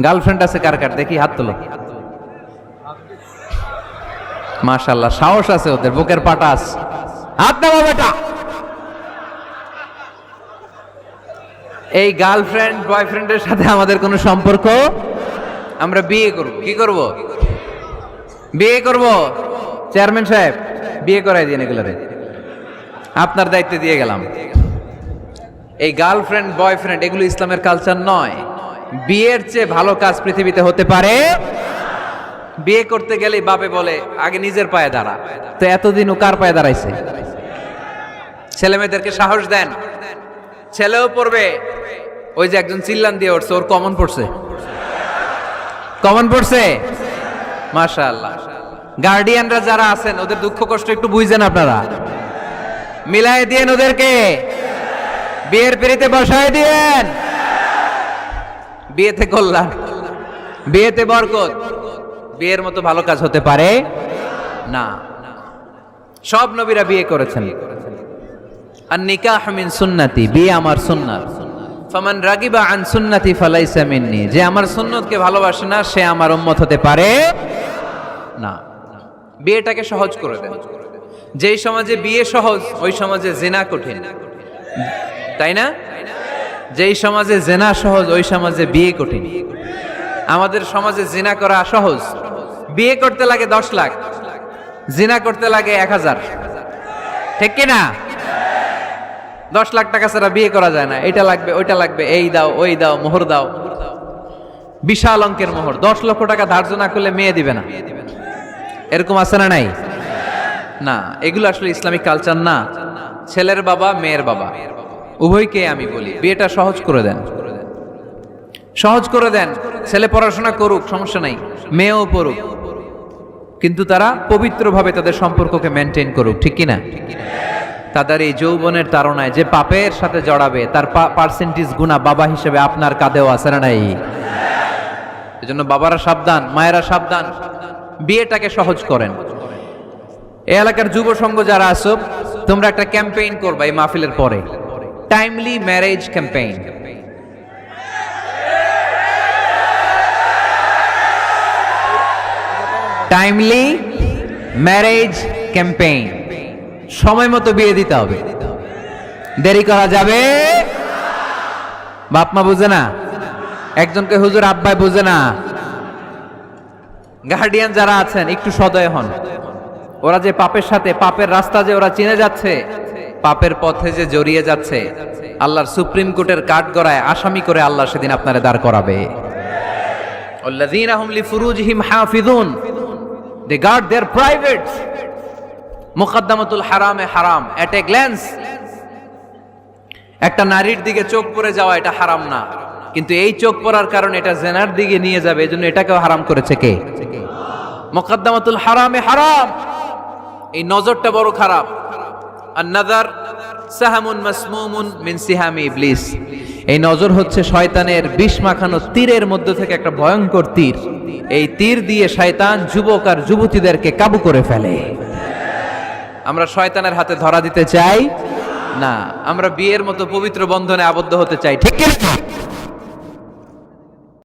Girlfriend আছে কার কার দেখি হাত তোলো। মাশাআল্লাহ, সাহস আছে ওদের, বুকের পাটা আছে। হাত দাও বেটা। এই গার্লফ্রেন্ড বয়ফ্রেন্ডের সাথে আমাদের কোনো সম্পর্ক, আমরা বিয়ে করব। কি করব? বিয়ে করব। চেয়ারম্যান সাহেব বিয়ে করাই দিন এগুলোরে, আপনার দায়িত্বে দিয়ে গেলাম। এই গার্লফ্রেন্ড বয়ফ্রেন্ড এগুলো ইসলামের কালচার নয়। বিয়ের চেয়ে ভালো কাজ পৃথিবীতে হতে পারে। বিয়ে করতে গেলেই বাপে বলে আগে নিজের পায়ে দাঁড়া। তো এতদিন ও কার পায়ে দাঁড়াইছে? ছেলে মেয়েদেরকে সাহস দেন, ছেলেও পড়বে। ওই যে একজন চিল্লান দিয়ে উঠছে, ওর কমন পড়ছে, কমন পড়ছে। মাশাআল্লাহ। গার্ডিয়ানরা যারা আছেন ওদের দুঃখ কষ্ট একটু বুঝেন আপনারা, মিলাই দিয়েন ওদেরকে, বিয়ের পিড়িতে বসায় দিয়েন। বিয়েতে কল্যাণ, বিয়েতে বরকত। বিয়ের মতো ভালো কাজ হতে পারে না। সব নবীরা বিয়ে করেছেন। আর নিকাহ মিন সুন্নতি, বিয়ে আমার সুন্নাত। ফামান রাগিবা আন সুন্নতি ফালাইসা মিন্নি, যে আমার সুন্নতকে ভালোবাসে না সে আমার উম্মত হতে পারে না। বিয়েটাকে সহজ করে দেন। যেই সমাজে বিয়ে সহজ ওই সমাজে জিনা কঠিন, তাই না? যেই সমাজে জিনা সহজ ওই সমাজে বিয়ে কঠিন। আমাদের সমাজে জিনা করা সহজ, বিয়ে করতে লাগে 10 লাখ, জিনা করতে লাগে 1000। ঠিক কি না? 10 লাখ টাকা ছাড়া বিয়ে করা যায় না। এটা লাগবে, ওইটা লাগবে, এই দাও, ওই দাও, মোহর দাও, বিশাল অঙ্কের মোহর। 10 লক্ষ টাকা ধার্য না করলে মেয়ে দিবে না। এরকম আছে না নাই? না, এগুলো আসলে ইসলামিক কালচার না। ছেলের বাবা মেয়ের বাবা উভয়কে আমি বলি বিয়েটা সহজ করে দেন, সহজ করে দেন। ছেলে পড়াশোনা করুক, সমস্যা নাই, মেয়েও পড়ুক, কিন্তু তারা পবিত্রভাবে তাদের সম্পর্ককে মেনটেন করুক। ঠিক কিনা? তাদের এই যৌবনের তাড়নায় যে পাপের সাথে জড়াবে তার পার্সেন্টেজ গুণা বাবা হিসেবে আপনার কাঁধেও আছে না নাই? এজন্য বাবারা সাবধান, মায়েরা সাবধান, বিয়েটাকে সহজ করেন। এই এলাকার যুব সংঘ যারা আছো, তোমরা একটা ক্যাম্পেইন করবা এই মাহফিলের পরে, timely marriage campaign. Timely marriage campaign. সময় মতো বিয়ে দিতে হবে, দেরি করা যাবে। বাপ মা বুঝে না, একজনকে হুজুর আব্বাই বুঝে না। গার্ডিয়ান যারা আছেন একটু সদয় হন। ওরা যে পাপের সাথে, পাপের রাস্তা যে ওরা চিনে যাচ্ছে, পাপের পথে যে জড়িয়ে যাচ্ছে, আল্লাহর সুপ্রিম কোর্টের কাঠগড়ায় আসামি করে আল্লাহ সেদিন আপনারে দাঁড় করাবে। আল্লাযীনা হুম লিফুরুজিহিম হাফিজুন, দে গার্ড देयर প্রাইভেটস। মুকদ্দমাতুল হারামে হারাম, এট এ গ্ল্যান্স। একটা নারীর দিকে চোখ পড়ে যাওয়া এটা হারাম না, কিন্তু এই চোখ পড়ার কারণে এটা জেনার দিকে নিয়ে যাবে, এজন্য এটাকেও হারাম করেছে কে? মুকদ্দমাতুল হারামে হারাম। এই নজরটা বড় খারাপ। আর নাযার সাহামুন মাসমুমুন মিন সিহামি ইবলিস। এই নজর হচ্ছে শয়তানের বিষ মাখানো তীরের মধ্যে থেকে একটা ভয়ঙ্কর তীর। এই তীর দিয়ে শয়তান যুবক আর যুবতীদেরকে কাবু করে ফেলে। আমরা শয়তানের হাতে ধরা দিতে চাই না, আমরা বিয়ের মতো পবিত্র বন্ধনে আবদ্ধ হতে চাই। ঠিক কি না?